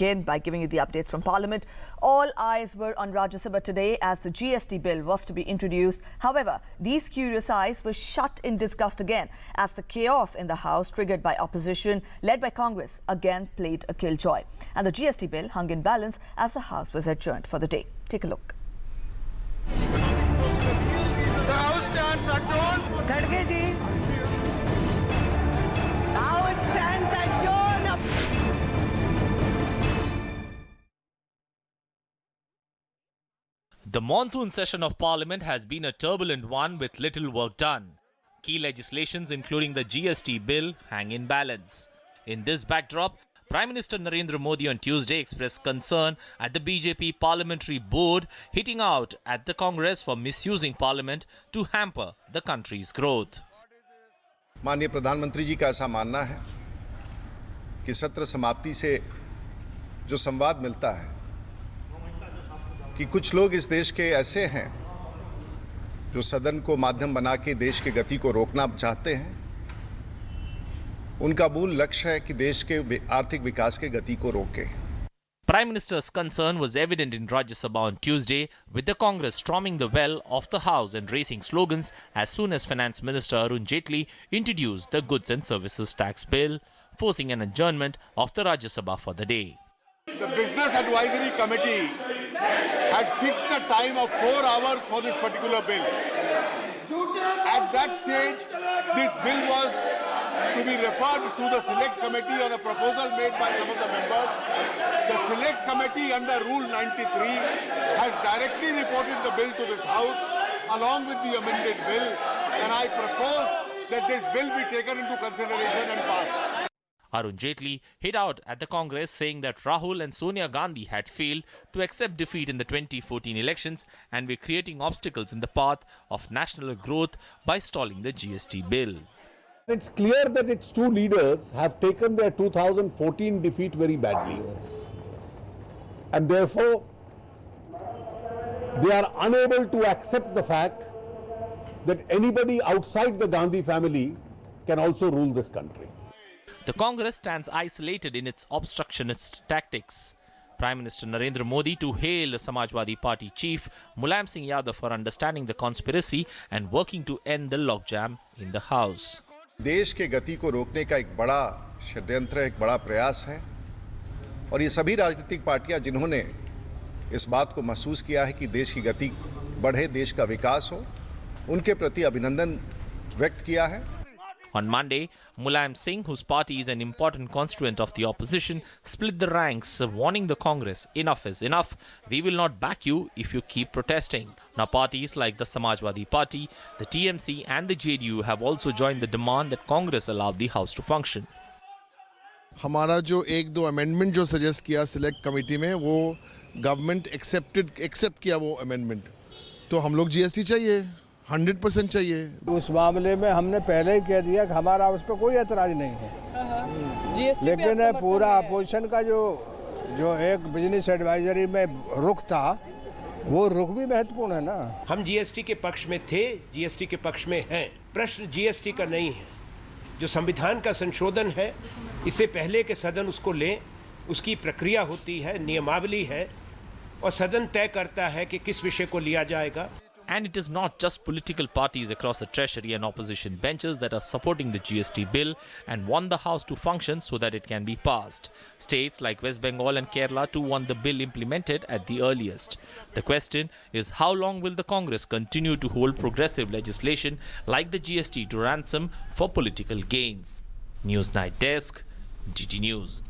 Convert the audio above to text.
Again, by giving you the updates from Parliament. All eyes were on Rajya Sabha today as the GST bill was to be introduced. However, these curious eyes were shut in disgust again as the chaos in the House triggered by opposition led by Congress again played a killjoy. And the GST bill hung in balance as the House was adjourned for the day. Take a look. The House stands adjourned. Khadge ji. House stands adjourned. The monsoon session of Parliament has been a turbulent one with little work done. Key legislations including the GST bill hang in balance. In this backdrop, Prime Minister Narendra Modi on Tuesday expressed concern at the BJP Parliamentary Board hitting out at the Congress for misusing Parliament to hamper the country's growth. माननीय प्रधानमंत्री जी का ऐसा मानना है कि सत्र समाप्ति से जो संवाद मिलता है कि कुछ लोग इस देश के ऐसे हैं जो सदन को माध्यम बना के देश की गति को रोकना चाहते हैं। उनका मूल लक्ष्य है कि देश के आर्थिक विकास के गति को रोके। Prime Minister's concern was evident in Rajya Sabha on Tuesday, with the Congress storming the well of the House and raising slogans as soon as Finance Minister Arun Jaitley introduced the Goods and Services Tax Bill, forcing an adjournment of the Rajya Sabha for the day. The Business Advisory Committee had fixed a time of 4 hours for this particular bill. At that stage, this bill was to be referred to the Select Committee on a proposal made by some of the members. The Select Committee under Rule 93 has directly reported the bill to this House along with the amended bill, and I propose that this bill be taken into consideration and passed. Arun Jaitley hit out at the Congress, saying that Rahul and Sonia Gandhi had failed to accept defeat in the 2014 elections and were creating obstacles in the path of national growth by stalling the GST bill. It's clear that its two leaders have taken their 2014 defeat very badly. And therefore, they are unable to accept the fact that anybody outside the Gandhi family can also rule this country. The Congress stands isolated in its obstructionist tactics. Prime Minister Narendra Modi to hail the Samajwadi Party chief Mulayam Singh Yadav for understanding the conspiracy and working to end the logjam in the House. देश के गति को रोकने का एक बड़ा षड्यंत्र, एक बड़ा प्रयास है और ये सभी राजनीतिक पार्टियां जिन्होंने इस बात को महसूस किया है कि देश की गति बढ़े, देश का विकास हो, उनके प्रति अभिनंदन व्यक्त किया है। On Monday, Mulayam Singh, whose party is an important constituent of the opposition, split the ranks, warning the Congress, enough is enough. We will not back you if you keep protesting. Now parties like the Samajwadi Party, the TMC and the JDU have also joined the demand that Congress allow the House to function. हमारा जो एक दो amendment जो suggest किया select committee में, वो government accept किया वो अमेंडमेंट, तो हम लोग जीएसटी चाहिए, 100% चाहिए। उस मामले में हमने पहले ही कह दिया कि हमारा उस पर कोई एतराज नहीं है, लेकिन पूरा अपोजिशन का जो एक बिजनेस एडवाइजरी में रुख था, वो रुख भी महत्वपूर्ण है ना। हम जीएसटी के पक्ष में थे, जीएसटी के पक्ष में हैं। प्रश्न जीएसटी का नहीं है, जो संविधान का संशोधन है, इससे पहले के सदन उसको ले, उसकी प्रक्रिया होती है, नियमावली है और सदन तय करता है कि किस विषय को लिया जाएगा। And it is not just political parties across the Treasury and opposition benches that are supporting the GST bill and want the House to function so that it can be passed. States like West Bengal and Kerala too want the bill implemented at the earliest. The question is, how long will the Congress continue to hold progressive legislation like the GST to ransom for political gains? News Night Desk, GT News.